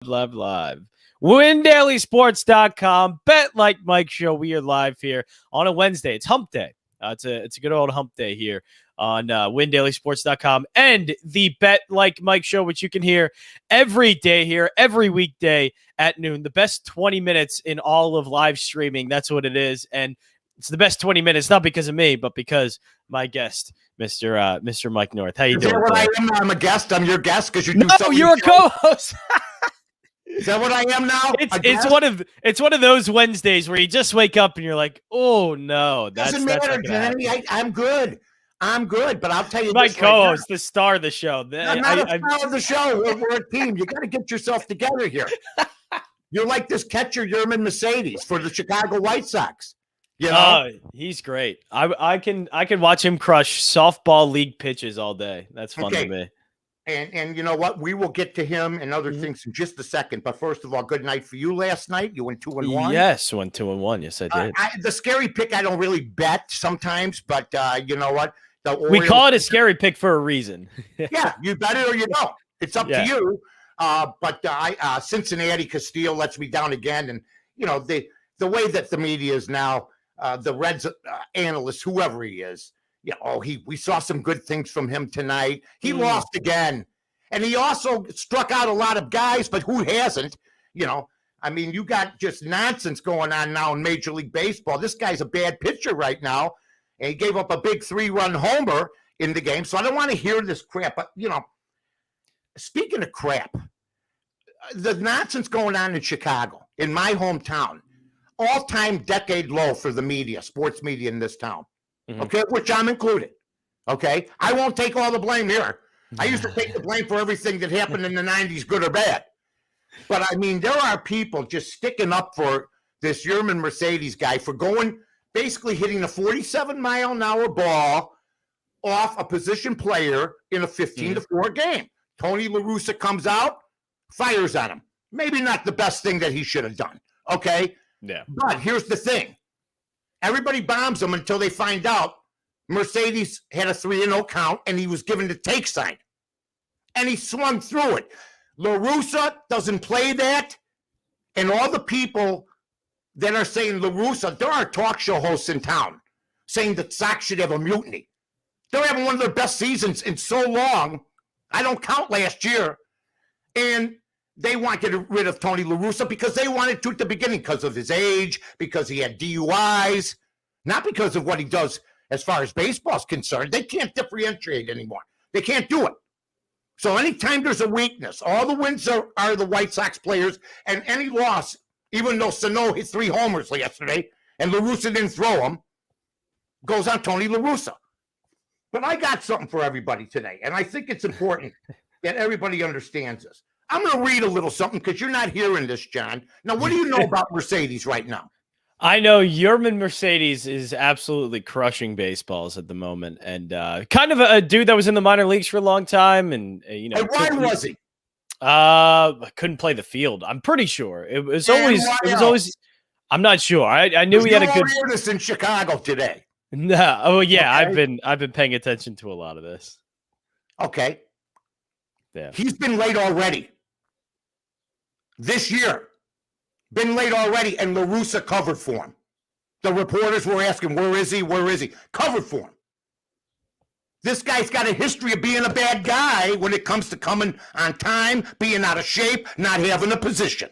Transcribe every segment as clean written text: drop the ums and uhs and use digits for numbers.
Live. WinDailySports.com. Bet Like Mike show. We are live here on a Wednesday. It's hump day. It's a good old hump day here on WinDailySports.com and the Bet Like Mike show, which you can hear every day here, every weekday at noon. The best 20 minutes in all of live streaming. That's what it is. And it's the best 20 minutes, not because of me, but because my guest, Mr. Mike North. How you doing? Is that what I am? I'm a guest. I'm your guest because you do No, you're a co-host. Is that what I am now? It's one of those Wednesdays where you just wake up and you're like, oh no, doesn't matter, Danny. I'm good. But I'll tell you, my co-host, the star of the show. I'm not a star of the show. We're a team. You got to get yourself together here. You're like this catcher, Yerman Mercedes for the Chicago White Sox. You know? He's great. I can watch him crush softball league pitches all day. That's fun to me. And you know what? We will get to him and other things in just a second. But first of all, good night for you last night. You went 2-1. Yes, went 2-1. Yes, I did. The scary pick, I don't really bet sometimes, but you know what? We call it a scary pick for a reason. Yeah, you bet it or you don't. It's up to you. But Cincinnati Castillo lets me down again. And, you know, the way that the media is now, the Reds analyst, whoever he is, we saw some good things from him tonight. He lost again. And he also struck out a lot of guys, but who hasn't? You know, I mean, you got just nonsense going on now in Major League Baseball. This guy's a bad pitcher right now. And he gave up a big 3-run homer in the game. So I don't want to hear this crap. But, you know, speaking of crap, the nonsense going on in Chicago, in my hometown, all-time decade low for the media, sports media in this town. Okay, which I'm included. Okay, I won't take all the blame here. I used to take the blame for everything that happened in the 90s, good or bad. But I mean, there are people just sticking up for this Yerman Mercedes guy for basically hitting a 47-mile-an-hour ball off a position player in a 15-4 game. Tony La Russa comes out, fires on him. Maybe not the best thing that he should have done. Okay, yeah. But here's the thing. Everybody bombs him until they find out Mercedes had a 3-0 count and he was given the take sign. And he swung through it. La Russa doesn't play that. And all the people that are saying La Russa, there are talk show hosts in town saying that Sox should have a mutiny. They're having one of their best seasons in so long. I don't count last year. And they want to get rid of Tony La Russa because they wanted to at the beginning because of his age, because he had DUIs, not because of what he does as far as baseball is concerned. They can't differentiate anymore. They can't do it. So anytime there's a weakness, all the wins are the White Sox players, and any loss, even though Sano hit 3 homers yesterday and La Russa didn't throw them, goes on Tony La Russa. But I got something for everybody today, and I think it's important that everybody understands this. I'm going to read a little something because you're not hearing this, John. Now, what do you know about Mercedes right now? I know Yerman Mercedes is absolutely crushing baseballs at the moment, and kind of a dude that was in the minor leagues for a long time. And and why was he? Couldn't play the field. I'm pretty sure it was always. I'm not sure. I knew he had a good. Hear this in Chicago today. No. Oh yeah, okay. I've been paying attention to a lot of this. Okay. Yeah. He's been late already. This year, been late already, and La Russa covered for him. The reporters were asking, where is he? Where is he? Covered for him. This guy's got a history of being a bad guy when it comes to coming on time, being out of shape, not having a position.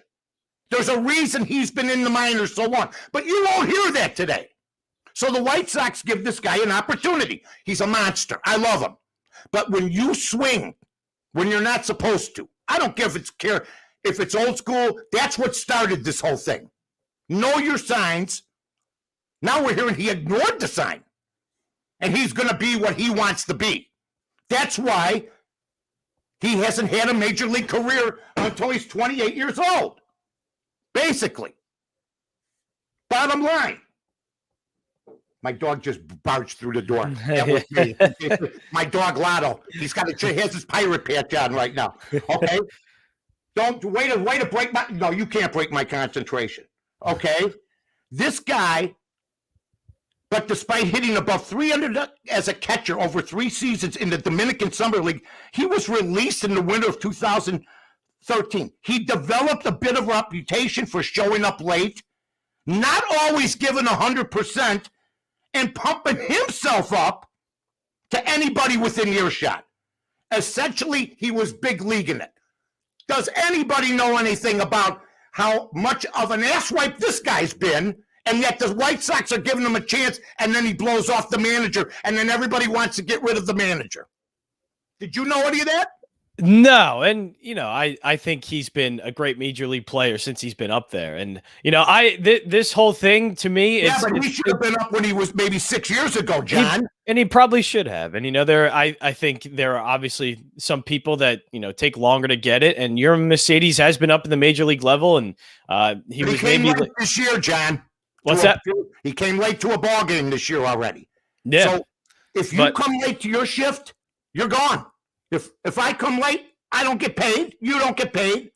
There's a reason he's been in the minors so long, but you won't hear that today. So the White Sox give this guy an opportunity. He's a monster. I love him. But when you swing, when you're not supposed to, I don't care if it's old school, that's what started this whole thing. Know your signs. Now we're hearing he ignored the sign. And he's going to be what he wants to be. That's why he hasn't had a major league career until he's 28 years old. Basically. Bottom line. My dog just barged through the door. That was me. My dog Lotto. He has his pirate patch on right now. Okay? Don't way to break my. No, you can't break my concentration. Okay, this guy. But despite hitting above 300 as a catcher over 3 seasons in the Dominican Summer League, he was released in the winter of 2000, 13. He developed a bit of a reputation for showing up late, not always giving 100%, and pumping himself up to anybody within earshot. Essentially, he was big leaguing it. Does anybody know anything about how much of an asswipe this guy's been, and yet the White Sox are giving him a chance, and then he blows off the manager, and then everybody wants to get rid of the manager? Did you know any of that? No, and I think he's been a great major league player since he's been up there, and this whole thing to me, but he should have been up when he was maybe 6 years ago, John. And he probably should have. And I think there are obviously some people that take longer to get it, and your Mercedes has been up in the major league level, and he was came maybe late this year, John. What's that? He came late to a ball game this year already. Yeah. So if you come late to your shift, you're gone. If I come late, I don't get paid. You don't get paid.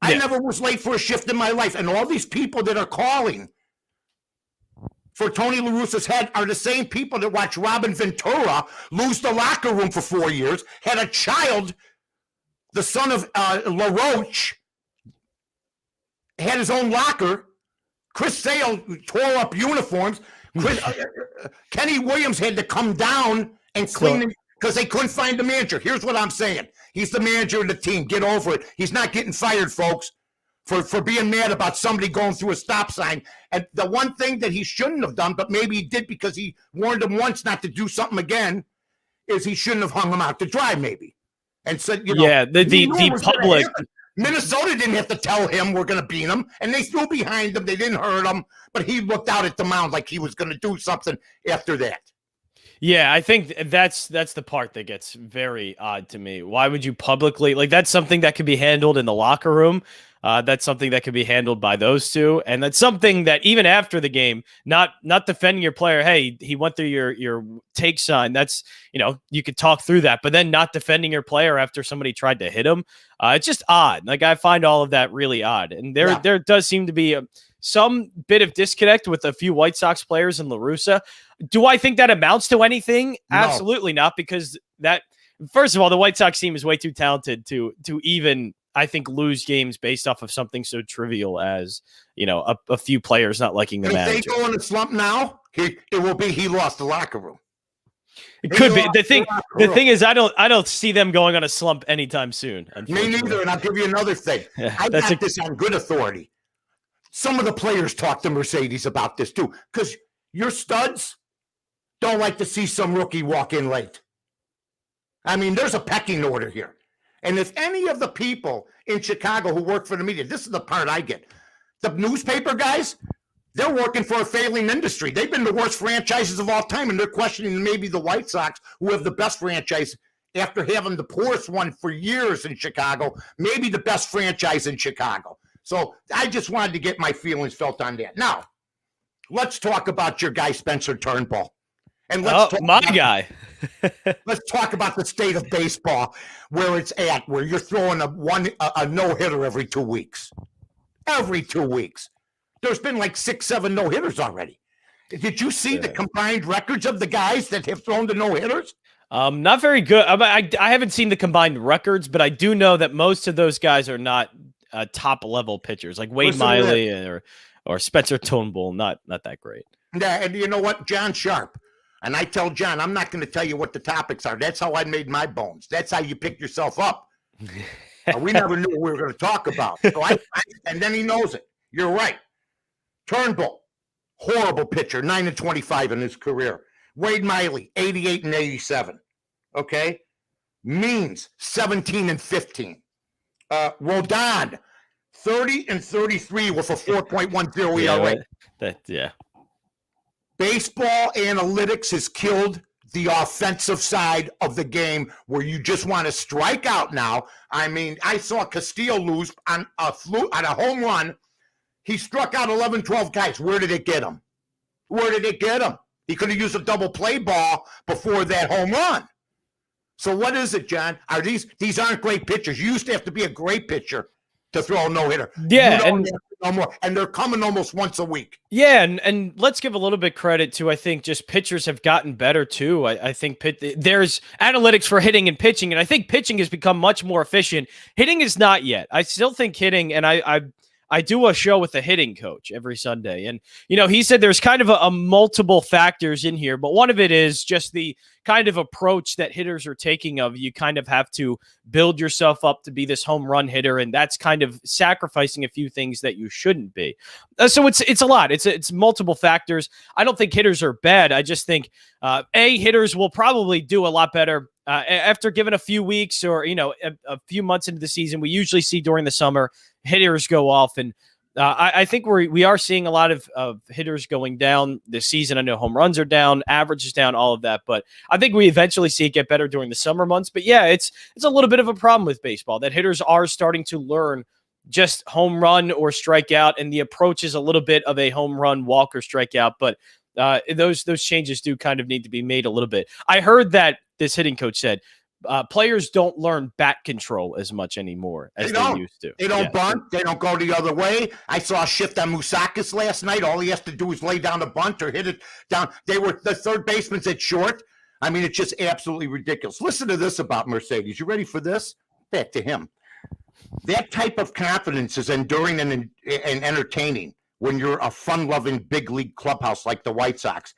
I never was late for a shift in my life. And all these people that are calling for Tony La Russa's head are the same people that watch Robin Ventura lose the locker room for 4 years, had a child, the son of LaRoche, had his own locker. Chris Sale tore up uniforms. Kenny Williams had to come down and clean it because they couldn't find the manager. Here's what I'm saying. He's the manager of the team. Get over it. He's not getting fired, folks, for being mad about somebody going through a stop sign. And the one thing that he shouldn't have done, but maybe he did because he warned him once not to do something again, is he shouldn't have hung him out to dry, maybe. And said, the public. Minnesota didn't have to tell him we're going to beat him, and they threw behind him. They didn't hurt him, but he looked out at the mound like he was going to do something after that. Yeah, I think that's the part that gets very odd to me. Why would you publicly that's something that could be handled in the locker room? That's something that could be handled by those two, and that's something that even after the game, not defending your player. Hey, he went through your take sign. That's you could talk through that, but then not defending your player after somebody tried to hit him. It's just odd. I find all of that really odd, and there does seem to be some bit of disconnect with a few White Sox players in La Russa. Do I think that amounts to anything? No. Absolutely not, because first of all, the White Sox team is way too talented to even, I think, lose games based off of something so trivial as, a few players not liking the manager. If they go in a slump now, it will be he lost the locker room. It could be. The thing is, I don't see them going on a slump anytime soon. Me neither, and I'll give you another thing. I got this on good authority. Some of the players talk to Mercedes about this too, because your studs don't like to see some rookie walk in late. I mean, there's a pecking order here. And if any of the people in Chicago who work for the media, this is the part I get. The newspaper guys, they're working for a failing industry. They've been the worst franchises of all time, and they're questioning maybe the White Sox, who have the best franchise after having the poorest one for years in Chicago, maybe the best franchise in Chicago. So I just wanted to get my feelings felt on that. Now, let's talk about your guy, Spencer Turnbull. And let's guy. Let's talk about the state of baseball, where it's at, where you're throwing a no-hitter every 2 weeks. Every 2 weeks. There's been like 6, 7 no-hitters already. Did you see the combined records of the guys that have thrown the no-hitters? Not very good. I haven't seen the combined records, but I do know that most of those guys are not top-level pitchers, like Wade Miley or Spencer Turnbull. Not that great. Yeah, and you know what? John Sharp. And I tell John, I'm not going to tell you what the topics are. That's how I made my bones. That's how you pick yourself up. We never knew what we were going to talk about. So and then he knows it. You're right. Turnbull, horrible pitcher, 9-25 in his career. Wade Miley, 88 and 87. Okay? Means, 17-15. Rodon, 30 and 33 with a 4.10 ERA. Yeah. Baseball analytics has killed the offensive side of the game, where you just want to strike out now. I mean, I saw Castillo lose on a home run. He struck out 11, 12 guys. Where did it get him? He could have used a double play ball before that home run. So what is it, John? These aren't great pitchers. You used to have to be a great pitcher to throw a no-hitter. Yeah, you don't and have to no more. And they're coming almost once a week. yeah, and let's give a little bit credit to, I think, just pitchers have gotten better too. I think there's analytics for hitting and pitching, and I think pitching has become much more efficient. Hitting is not yet. I still think hitting, and I do a show with a hitting coach every Sunday, and he said there's kind of a multiple factors in here, but one of it is just the kind of approach that hitters are taking of you kind of have to build yourself up to be this home run hitter, and that's kind of sacrificing a few things that you shouldn't be. So it's a lot. It's multiple factors. I don't think hitters are bad. I just think hitters will probably do a lot better after given a few weeks or a few months into the season. We usually see during the summer hitters go off, and I think we are seeing a lot of hitters going down this season. I know home runs are down, average is down, all of that, but I think we eventually see it get better during the summer months. But yeah, it's a little bit of a problem with baseball that hitters are starting to learn just home run or strikeout, and the approach is a little bit of a home run, walk, or strikeout. But those changes do kind of need to be made a little bit. I heard that this hitting coach said players don't learn bat control as much anymore as they used to. They don't bunt. They don't go the other way. I saw a shift on Mousakis last night. All he has to do is lay down a bunt or hit it down. The third baseman's at short. I mean, it's just absolutely ridiculous. Listen to this about Mercedes. You ready for this? Back to him. That type of confidence is enduring and entertaining when you're a fun-loving big league clubhouse like the White Sox.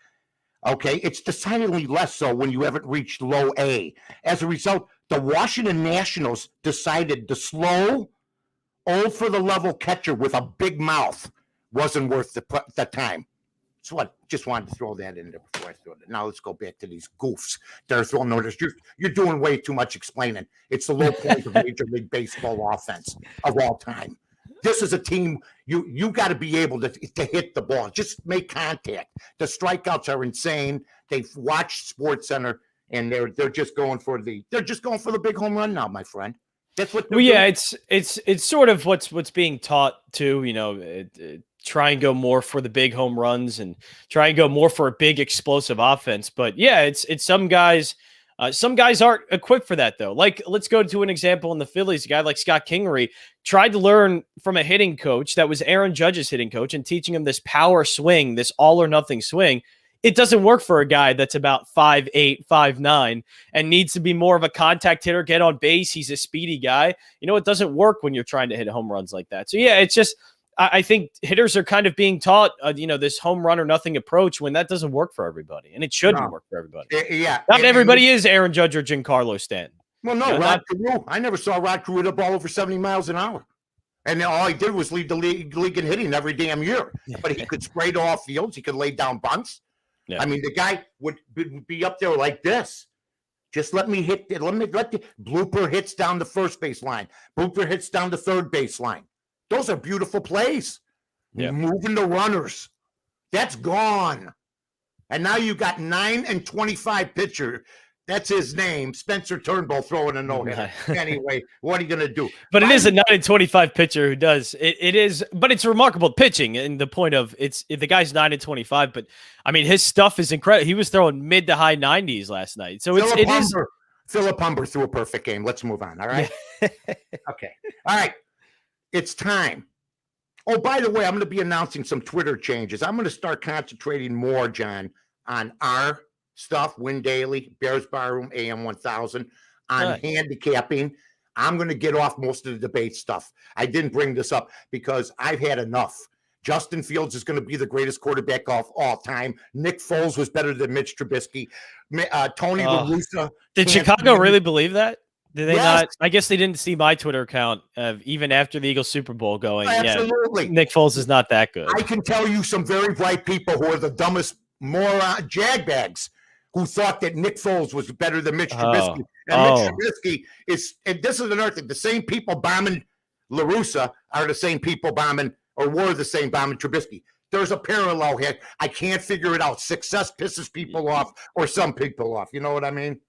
Okay, it's decidedly less so when you haven't reached low A. As a result, the Washington Nationals decided the slow, old for the level catcher with a big mouth wasn't worth the time. So I just wanted to throw that in there before I throw it. Now let's go back to these goofs that are throwing notice. You're doing way too much explaining. It's the low point of Major League Baseball offense of all time. This is a team you got to be able to hit the ball, just make contact. The strikeouts are insane. They've watched Sports Center and they're just going for the big home run now, my friend. That's what. Well, yeah, it's sort of what's being taught too. Try and go more for the big home runs and try and go more for a big explosive offense. But yeah, it's some guys. Some guys aren't equipped for that, though. Like, let's go to an example in the Phillies. A guy like Scott Kingery tried to learn from a hitting coach that was Aaron Judge's hitting coach and teaching him this power swing, this all-or-nothing swing. It doesn't work for a guy that's about 5'8", 5'9", and needs to be more of a contact hitter, get on base. He's a speedy guy. It doesn't work when you're trying to hit home runs like that. So, yeah, it's just – I think hitters are kind of being taught, this home run or nothing approach when that doesn't work for everybody, and it shouldn't work for everybody. Yeah, not everybody is Aaron Judge or Giancarlo Stanton. Well, no, Rod Carew. I never saw Rod Carew hit a ball over 70 miles an hour, and all he did was lead the league in hitting every damn year. But he could spray to off fields. He could lay down bunts. Yeah. I mean, the guy would be up there like this. Just let me hit. Let the blooper hits down the first base line. Blooper hits down the third base line. Those are beautiful plays. Yeah. Moving the runners. That's gone. And now you got 9 and 25 pitcher. That's his name. Spencer Turnbull throwing a no-hitter. Anyway, what are you going to do? But it is a 9 and 25 pitcher who does. It is, but it's remarkable pitching in the point of the guy's 9 and 25, but I mean, his stuff is incredible. He was throwing mid to high 90s last night. So it is. Philip Humber threw a perfect game. Let's move on. All right. Okay. All right. It's time. Oh, by the way, I'm going to be announcing some Twitter changes. I'm going to start concentrating more, John, on our stuff, Win Daily, Bears Barroom, AM 1000, on handicapping. I'm going to get off most of the debate stuff. I didn't bring this up because I've had enough. Justin Fields is going to be the greatest quarterback of all time. Nick Foles was better than Mitch Trubisky. Tony La Russa. Did Chicago really believe that? Did they not? I guess they didn't see my Twitter account even after the Eagles Super Bowl going. Absolutely. Yeah, Nick Foles is not that good. I can tell you some very bright people who are the dumbest moron jagbags who thought that Nick Foles was better than Mitch Trubisky. And Mitch Trubisky is, and this is another thing, the same people bombing La Russa are the same people bombing, or were the same bombing Trubisky. There's a parallel here. I can't figure it out. Success pisses people off or some people off. You know what I mean?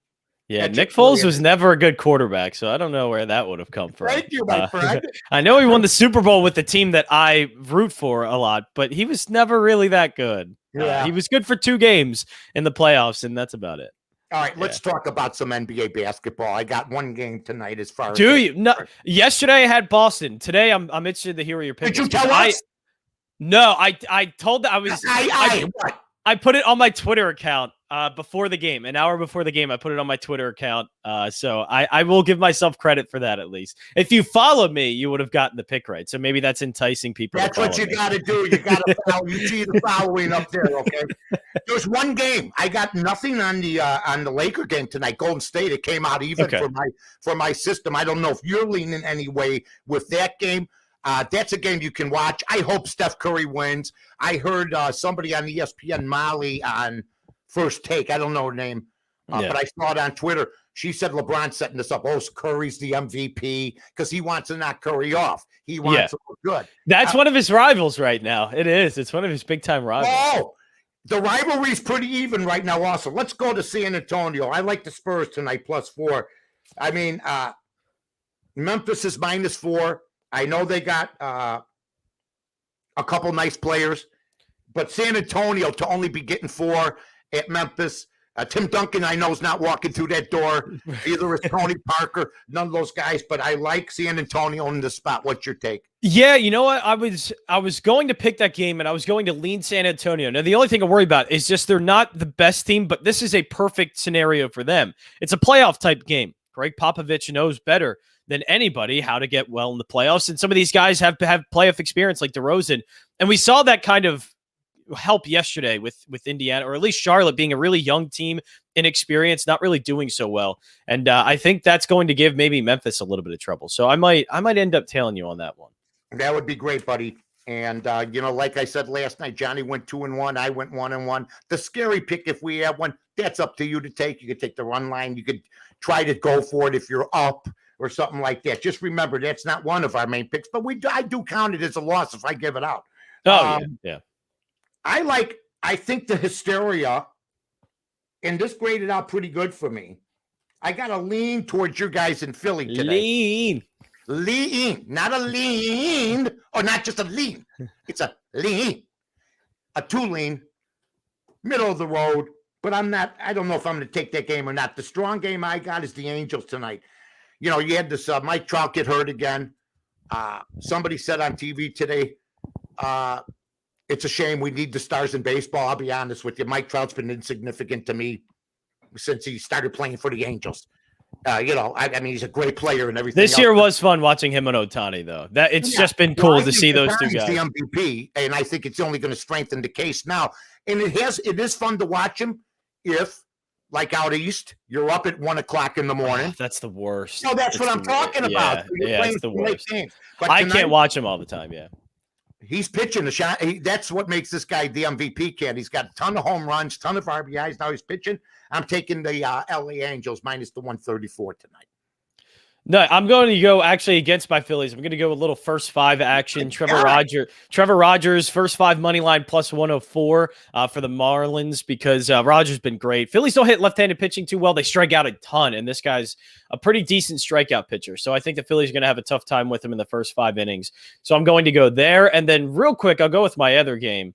Yeah, Nick Foles was never a good quarterback, so I don't know where that would have come from. Thank you, my friend. I know he won the Super Bowl with the team that I root for a lot, but he was never really that good. Yeah. He was good for 2 games in the playoffs, and that's about it. All right, let's talk about some NBA basketball. I got one game tonight as far as. Do you? No. Yesterday I had Boston. Today I'm interested to hear what your pick Did is. you tell us? No, I told that I was. What? I put it on my Twitter account before the game, an hour before the game. I put it on my Twitter account. So I will give myself credit for that at least. If you followed me, you would have gotten the pick right. So maybe that's enticing people. That's what you got to do. You got to follow. You see the following up there, okay? There's one game. I got nothing on the Laker game tonight. Golden State. It came out even for my system. I don't know if you're leaning any way with that game. That's a game you can watch. I hope Steph Curry wins. I heard somebody on ESPN, Molly, on First Take. I don't know her name, but I saw it on Twitter. She said LeBron's setting this up. Oh, Curry's the MVP because he wants to knock Curry off. He wants to look good. That's one of his rivals right now. It is. It's one of his big-time rivals. Oh, the rivalry's pretty even right now also. Let's go to San Antonio. I like the Spurs tonight, +4. I mean, Memphis is -4. I know they got a couple nice players, but San Antonio to only be getting 4 at Memphis. Tim Duncan, I know, is not walking through that door. Either is Tony Parker, none of those guys, but I like San Antonio in the spot. What's your take? Yeah, you know what? I was going to pick that game, and I was going to lean San Antonio. Now, the only thing I worry about is just they're not the best team, but this is a perfect scenario for them. It's a playoff type game. Greg Popovich knows better than anybody how to get well in the playoffs, and some of these guys have playoff experience like DeRozan, and we saw that kind of help yesterday with Indiana, or at least Charlotte being a really young team, inexperienced, not really doing so well. And I think that's going to give maybe Memphis a little bit of trouble. So I might end up tailing you on that one. That would be great, buddy. And like I said last night, Johnny went 2-1. I went 1-1. The scary pick, if we have one, that's up to you to take. You could take the run line. You could try to go for it if you're up or something like that. Just remember, that's not one of our main picks, but I do count it as a loss if I give it out. Oh, yeah. I think the hysteria, and this graded out pretty good for me. I got to lean towards your guys in Philly today. Lean, not a lean, or not just a lean. It's a lean, a 2 lean, middle of the road. But I don't know if I'm going to take that game or not. The strong game I got is the Angels tonight. You had this Mike Trout get hurt again. Somebody said on TV today, it's a shame we need the stars in baseball. I'll be honest with you. Mike Trout's been insignificant to me since he started playing for the Angels. I mean, he's a great player and everything. This year was fun watching him and Ohtani, though. It's just been cool to see those two guys. The MVP, and I think it's only going to strengthen the case now. And it is fun to watch him if, like out east, you're up at 1:00 in the morning. That's the worst. No, that's what I'm talking about. Yeah, it's the worst. But I can't watch him all the time. Yeah. He's pitching the shot. That's what makes this guy the MVP kid. He's got a ton of home runs, ton of RBIs. Now he's pitching. I'm taking the LA Angels -134 tonight. No, I'm going to go actually against my Phillies. I'm going to go a little first 5 action. Trevor Rogers, first 5 money line +104 for the Marlins because Rogers been great. Phillies don't hit left-handed pitching too well. They strike out a ton, and this guy's a pretty decent strikeout pitcher. So I think the Phillies are going to have a tough time with him in the first 5 innings. So I'm going to go there. And then real quick, I'll go with my other game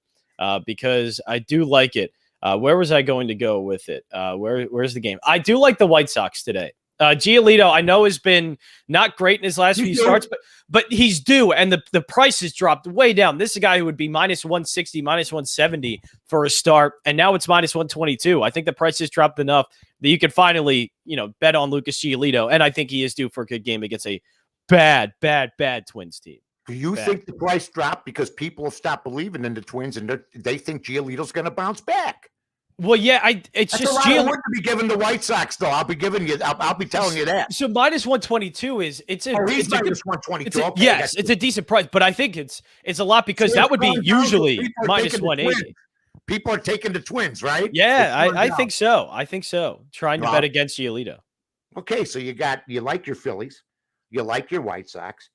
because I do like it. Where was I going to go with it? Where's the game? I do like the White Sox today. Giolito, I know, has been not great in his last few starts, but he's due, and the price has dropped way down. This is a guy who would be -160, -170 for a start, and now it's -122. I think the price has dropped enough that you can finally, bet on Lucas Giolito, and I think he is due for a good game against a bad Twins team. Do you think the price dropped because people have stopped believing in the Twins and they think Giolito's going to bounce back? Well, yeah, it's That's just Giolito to be giving the White Sox, though. I'll be telling you that. So -122 is he's -122. Okay, yes, it's a decent price, but I think it's a lot because that would be usually -180. People are taking the Twins, right? Yeah, I think so. Trying to bet against Giolito. Okay, so you like your Phillies, you like your White Sox.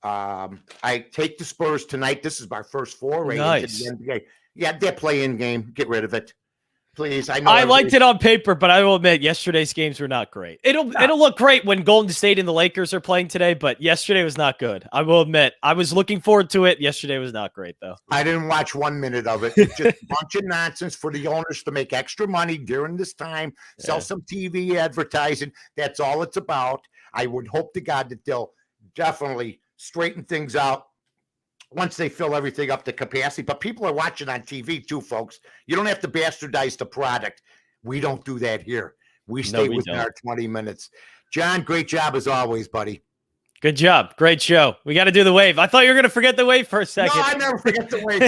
I take the Spurs tonight. This is our first foray into the NBA. Yeah, their play-in game. Get rid of it. Please, I know. I liked it on paper, but I will admit yesterday's games were not great. It'll look great when Golden State and the Lakers are playing today, but yesterday was not good. I will admit. I was looking forward to it. Yesterday was not great, though. I didn't watch 1 minute of it. It's just a bunch of nonsense for the owners to make extra money during this time, sell some TV advertising. That's all it's about. I would hope to God that they'll definitely straighten things out once they fill everything up to capacity. But people are watching on TV too, folks. You don't have to bastardize the product. We don't do that here. We stay within our 20 minutes. John, great job as always, buddy. Good job. Great show. We got to do the wave. I thought you were going to forget the wave for a second. No, I never forget the wave.